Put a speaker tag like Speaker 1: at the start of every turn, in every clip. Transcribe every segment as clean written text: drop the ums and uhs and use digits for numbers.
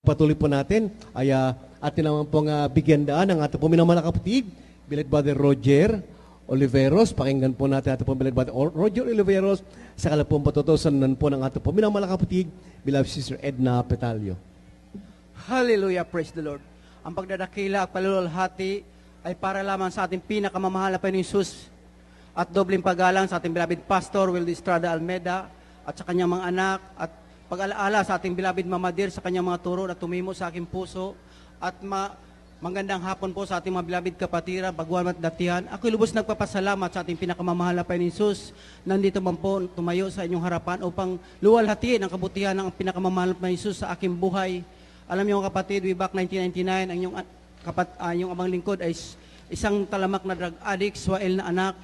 Speaker 1: Patuloy po natin ay atin naman pong bigyan daan ng ating po minamahal na kapatid, Beloved Brother Roger Oliveros. Pakinggan po natin ating po Beloved Brother Roger Oliveros sa kalapong patutusan po ng ating po minamahal na kapatid, Beloved Sister Edna Petalio.
Speaker 2: Hallelujah, praise the Lord. Ang pagdadakila at palululhati ay para lamang sa ating pinakamamahal na Panginoong Hesus at dobling paggalang sa ating beloved Pastor Wildy Estrada Almeda at sa kanyang mga anak at pag-alaala sa ating beloved Mama Dear sa kanyang mga turo na tumimo sa aking puso at magandang hapon po sa ating mga beloved kapatira, baguhan at datihan. Ako'y lubos nagpapasalamat sa ating pinakamamahal na Panginoong Hesus. Nandito man po tumayo sa inyong harapan upang luwalhatiin ang kabutihan ng pinakamamahal na Panginoong Hesus sa aking buhay. Alam niyo mga kapatid, way back 1999, ang yung amang lingkod ay isang talamak na drug addict, swael na anak.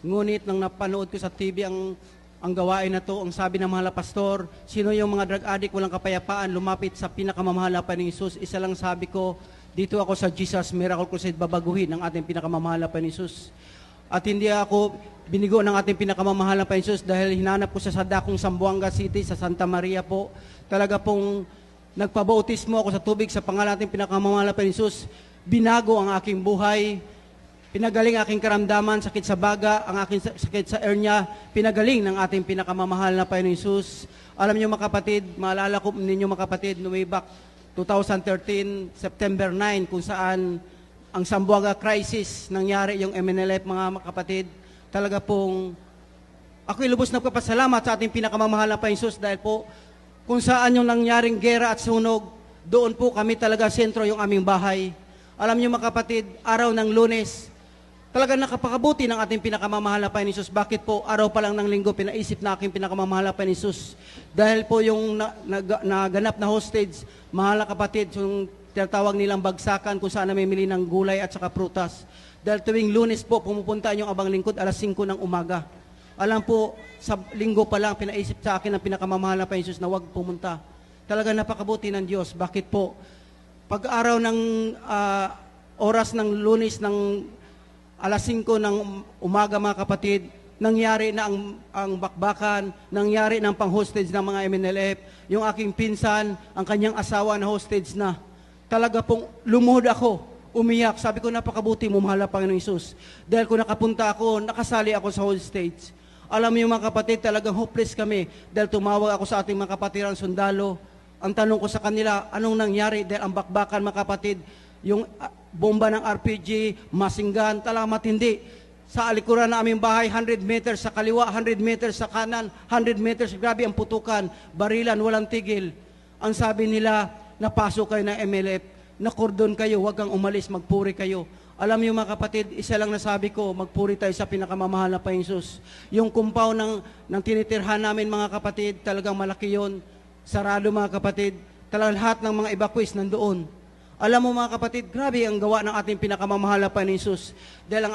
Speaker 2: Ngunit nang napanood ko sa TV ang gawain na to, ang sabi ng mahal na pastor, sino yung mga drug addict, walang kapayapaan, lumapit sa pinakamamahal na Panginoong Hesus. Isa lang sabi ko, dito ako sa Jesus Miracle Crusade babaguhin ng ating pinakamamahal na Panginoong Hesus. At hindi ako binigo ng ating pinakamamahal na Panginoong Hesus dahil hinanap ko siya sa dakong Zamboanga City, sa Santa Maria po. Talaga pong nagpabautismo ako sa tubig sa pangalan nating pinakamamahal na Panginoong Hesus. Binago ang aking buhay. Pinagaling aking karamdaman, sakit sa baga, ang aking sakit sa hernia, pinagaling ng ating pinakamamahal na Panginoong Hesus. Alam niyo mga kapatid, maalala ko ninyo mga kapatid, way back 2013, September 9, kung saan ang Zamboanga crisis, nangyari yung MNLF mga kapatid, talaga pong ako'y lubos nagpapasalamat sa ating pinakamamahal na Panginoong Hesus dahil po kung saan yung nangyaring gera at sunog, doon po kami talaga sentro yung aming bahay. Alam niyo mga kapatid, araw ng Lunes, talaga nakapakabuti ng ating pinakamamahal na Panginoong Hesus. Bakit po araw pa lang ng linggo pinaisip na aking pinakamamahal na Panginoong Hesus? Dahil po yung naganap na hostage, mahal na kapatid, yung tinatawag nilang bagsakan kung saan namimili ng gulay at saka prutas. Dahil tuwing Lunes po, pumupunta yung abang lingkod alas 5 ng umaga. Alam po, sa linggo pa lang, pinaisip sa akin ng pinakamamahal na Panginoong Hesus na huwag pumunta. Talaga napakabuti ng Diyos. Bakit po? Pag araw ng oras ng Lunes ng alas 5 ng umaga mga kapatid, nangyari na ang bakbakan, nangyari ng pang-hostage ng mga MNLF, yung aking pinsan, ang kanyang asawa na hostage na. Talaga pong lumuhod ako, umiyak. Sabi ko, napakabuti mo, mahal na Panginoong Hesus. Dahil kung nakapunta ako, nakasali ako sa hostage. Alam niyo mga kapatid, talagang hopeless kami. Dahil tumawag ako sa ating mga kapatirang sundalo. Ang tanong ko sa kanila, anong nangyari? Dahil ang bakbakan mga kapatid, yung bomba ng RPG, masinggan, talagang matindi. Sa alikuran na aming bahay, 100 meters sa kaliwa, 100 meters sa kanan, 100 meters, grabe ang putukan, barilan, walang tigil. Ang sabi nila, napasok kayo ng MLF, nakordon kayo, huwag kang umalis, magpuri kayo. Alam niyo mga kapatid, isa lang nasabi ko, magpuri tayo sa pinakamamahal na Panginoong Hesus. Yung compound ng tinitirhan namin mga kapatid, talagang malaki yon. Sarado mga kapatid, talagang lahat ng mga evacuees nandoon. Alam mo mga kapatid, grabe ang gawa ng ating pinakamamahal na Panginoong Hesus. Dahil ang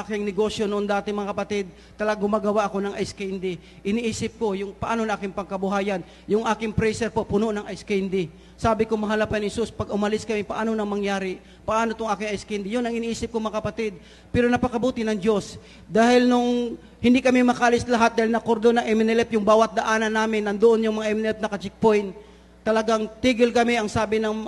Speaker 2: aking negosyo noon dati mga kapatid, talagang gumagawa ako ng ice candy. Iniisip ko yung paano na aking pagkabuhayan. Yung aking freezer po puno ng ice candy. Sabi ko, mahal na Panginoong Hesus, pag umalis kami, paano nang mangyari? Paano itong aking ice candy? Yun ang iniisip ko mga kapatid. Pero napakabuti ng Diyos. Dahil nung hindi kami makalis lahat, dahil nakordon ng MNLF yung bawat daanan namin, nandoon yung mga MNLF naka-checkpoint. Talagang tigil kami, ang sabi ng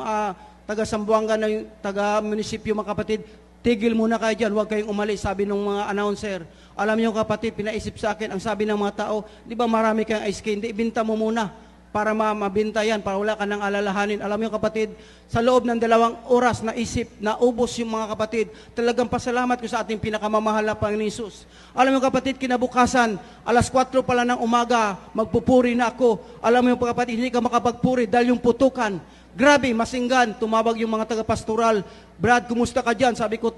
Speaker 2: taga Zamboanga na yung taga-munisipyo mga kapatid, tigil muna kayo dyan, huwag kayong umalis, sabi ng mga announcer. Alam niyo kapatid, pinaisip sa akin, ang sabi ng mga tao, di ba marami kayong ice candy, ibinta mo muna para mabinta yan, para wala ka nang alalahanin. Alam niyo kapatid, sa loob ng 2 oras na isip, naubos yung mga kapatid, talagang pasalamat ko sa ating pinakamamahal na Panginoong Hesus. Alam niyo kapatid, kinabukasan, alas 4 pala ng umaga, magpupuri na ako. Alam niyo kapatid, hindi ka makapagpuri dahil yung putukan, grabe, masinggan, tumawag yung mga taga-pastoral. Brad, kumusta ka dyan? Sabi ko,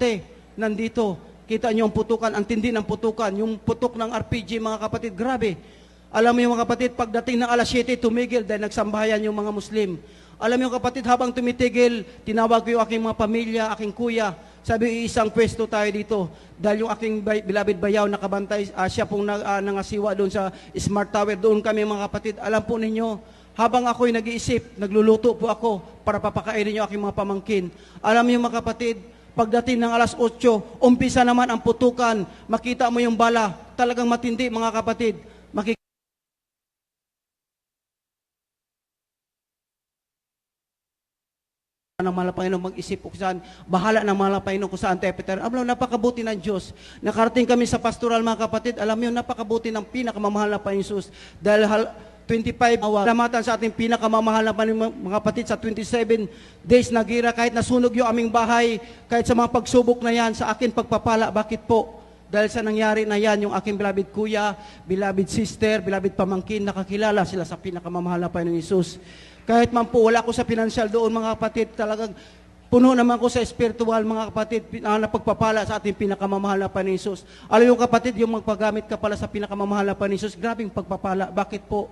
Speaker 2: nandito. Kita niyo ang putukan, ang tindi ng putukan. Yung putok ng RPG, mga kapatid, grabe. Alam mo yung mga kapatid, pagdating ng alas 7, tumigil dahil nagsambahayan yung mga Muslim. Alam mo yung kapatid, habang tumitigil, tinawag ko yung aking mga pamilya, aking kuya. Sabi, isang pwesto tayo dito. Dahil yung aking beloved bayaw, nakabantay, siya pong nangasiwa doon sa Smart Tower. Doon kami mga kapatid. Alam po ninyo, habang ako'y nag-iisip, nagluluto po ako para papakainin niyo aking mga pamangkin. Alam niyo mga kapatid, pagdating ng alas 8, umpisa naman ang putukan, makita mo yung bala, talagang matindi mga kapatid. ng mahal na Panginoon mag-isip kung saan, bahala ng mahal na Panginoon kung saan tayo Peter. Alam mo, napakabuti ng Diyos. Nakarating kami sa pastoral mga kapatid, alam mo, napakabuti ng pinakamamahal na Panginoon Jesus. Dahil 25 salamatan sa ating pinakamamahal na Panginoon mga kapatid sa 27 days na gira, kahit nasunog yung aming bahay, kahit sa mga pagsubok na yan, sa akin pagpapala. Bakit po? Dahil sa nangyari na yan, yung aking beloved kuya, beloved sister, beloved pamangkin, nakakilala sila sa pinakamamahal na Panginoon Jesus. Kahit man po wala ko sa financial doon mga kapatid, talagang puno naman ko sa spiritual mga kapatid na pagpapala sa ating pinakamamahal na Panginoon Jesus. Alam yung kapatid, yung magpagamit ka pala sa pinakamamahal na Panginoon Jesus, grabing pagpapala. Bakit po?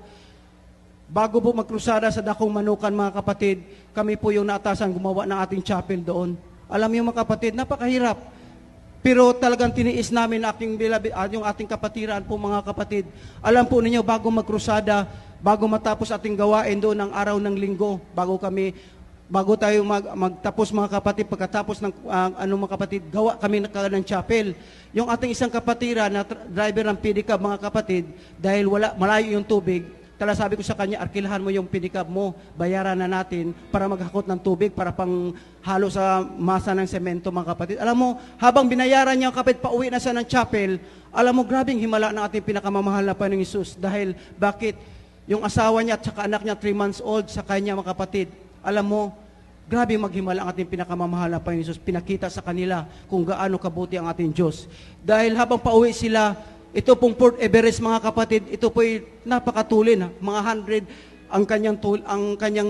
Speaker 2: Bago po magkrusada sa Dakong Manukan mga kapatid, kami po yung naatasan gumawa ng ating chapel doon. Alam niyo mga kapatid, napakahirap. Pero talagang tiniis namin yung ating kapatiran po mga kapatid. Alam po ninyo, bago magkrusada, bago matapos ating gawain doon ng araw ng linggo, bago tayo magtapos mga kapatid, pagkatapos ng mga kapatid, gawa kami ng chapel. Yung ating isang kapatiran na driver ng pedicab mga kapatid, dahil malayo yung tubig, sabi ko sa kanya, arkilahan mo yung pedicab mo, bayaran na natin para maghakot ng tubig para pang halo sa masa ng semento mga kapatid. Alam mo, habang binayaran niya ang kapatid, pauwi na siya ng chapel, alam mo, grabing himala ng ating pinakamamahal na Panginoong Jesus. Dahil, bakit? Yung asawa niya at saka anak niya, 3 months old, sa kanya mga kapatid. Alam mo, grabe maghimala ang ating pinakamamahal na Panginoong Jesus. Pinakita sa kanila kung gaano kabuti ang ating Diyos. Dahil habang pauwi sila, ito pong Port Everest mga kapatid, ito po'y napakatulin, mga 100 ang kanyang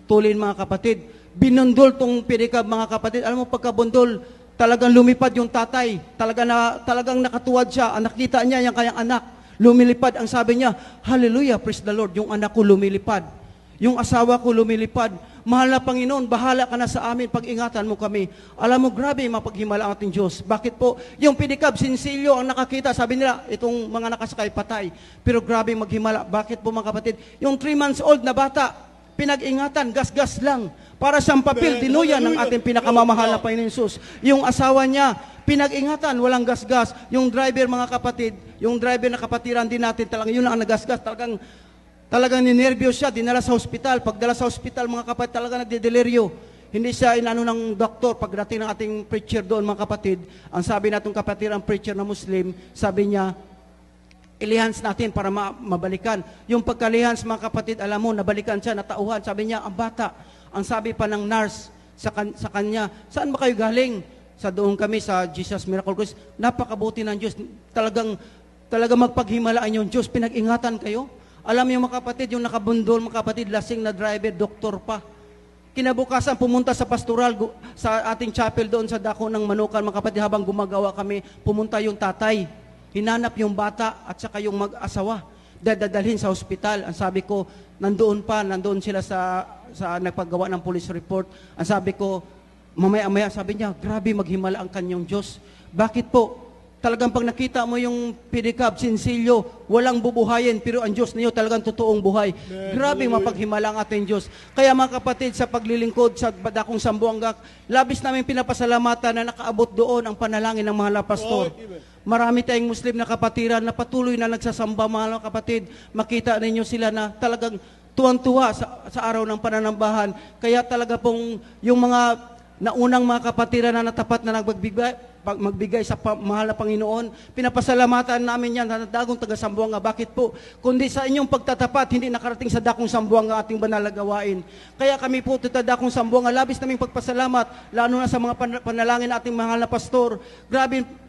Speaker 2: tulin mga kapatid. Binundol tong pedicab mga kapatid. Alam mo, pagkabundol, talagang lumipad yung tatay. Talagang nakatuwad siya. Nakita niya yung kanyang anak. Lumilipad. Ang sabi niya, hallelujah, praise the Lord. Yung anak ko lumilipad. Yung asawa ko lumilipad. Mahal na Panginoon, bahala ka na sa amin, pag-ingatan mo kami. Alam mo, grabe mapaghimala ang ating Diyos. Bakit po? Yung pedicab, sinsilyo ang nakakita. Sabi nila, itong mga nakasakay patay. Pero grabe maghimala. Bakit po mga kapatid? Yung 3 months old na bata, pinag-ingatan, gas-gas lang. Para siyang papel, dinuyan ng ating pinakamamahal na Panginoon Jesus. Yung asawa niya, pinag-ingatan, walang gas-gas. Yung driver mga kapatid, yung driver na kapatiran din natin, talagang yun ang nagas-gas. Talagang ninervyos siya, dinala sa hospital. Pagdala sa hospital, mga kapatid, talagang nagdedeliryo. Hindi siya inano ng doktor. Pagdating ng ating preacher doon, mga kapatid, ang sabi natong kapatid, ang preacher na Muslim, sabi niya, ilihans natin para mabalikan. Yung pagkalihans, mga kapatid, alam mo, nabalikan siya, natauhan. Sabi niya, ang bata, ang sabi pa ng nurse sa kanya, saan ba kayo galing? Doon kami sa Jesus Miracle Cross. Napakabuti ng Diyos. Talagang magpaghimalaan yung Diyos. Pinag-ingatan kayo. Alam niyo mga kapatid, yung nakabundol mga kapatid, lasing na driver, doktor pa. Kinabukasan pumunta sa pastoral, sa ating chapel doon sa Dako ng Manukan mga kapatid, habang gumagawa kami, pumunta yung tatay. Hinanap yung bata at saka yung mag-asawa. Dadalhin sa hospital. Ang sabi ko, nandoon sila sa nagpagawa ng police report. Ang sabi ko, mamaya-maya, sabi niya, grabe maghimala ang kanyang Diyos. Bakit po? Talagang pag nakita mo yung pedicab, sinsilyo, walang bubuhayin, pero ang Diyos niyo talagang totoong buhay. Grabe mapaghimala ang ating Diyos. Kaya mga kapatid, sa paglilingkod sa Dakong Sambuanga, labis namin pinapasalamatan na nakaabot doon ang panalangin ng mga pastor. Marami tayong Muslim na kapatiran na patuloy na nagsasamba, mga kapatid. Makita ninyo sila na talagang tuwang-tuwa sa araw ng pananambahan. Kaya talaga pong yung mga naunang mga kapatiran na natapat na magbigay sa mahal na Panginoon. Pinapasalamatan namin yan na Dagong taga Sambuanga. Bakit po? Kundi sa inyong pagtatapat, hindi nakarating sa Dakong Sambuanga ating banal na gawain. Kaya kami po, Dakong Sambuanga, labis naming pagpasalamat, lalo na sa mga panalangin ating mahal na pastor.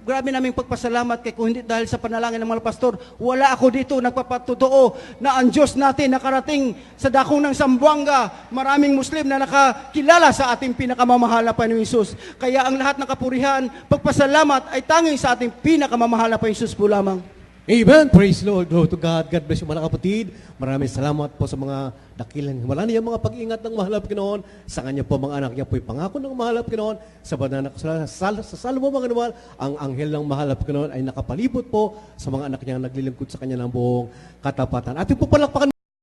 Speaker 2: Grabe naming pagpasalamat kay kung hindi dahil sa panalangin ng mga pastor, wala ako dito nagpapatutuo na ang Diyos natin nakarating sa Dakong ng Sambuanga. Maraming Muslim na nakakilala sa ating pinakamamahal na Panginoong Jesus. Kaya ang lahat ng kapurihan, pagpasalamat ay tanging sa ating pinakamamahal na Panginoong Jesus po lamang.
Speaker 1: Amen. Praise Lord. Glory to God. God bless you mga kapatid. Maraming salamat po sa mga dakilang himala niya, mga pag-ingat ng mahal na Panginoon. Sa kanya po mga anak niya po'y pangako ng mahal na Panginoon. Sa bananak sa salmo mga naman, ang anghel ng mahal na Panginoon ay nakapalibot po sa mga anak niya naglilingkod sa kanya ng buong katapatan. Ating po palakpakan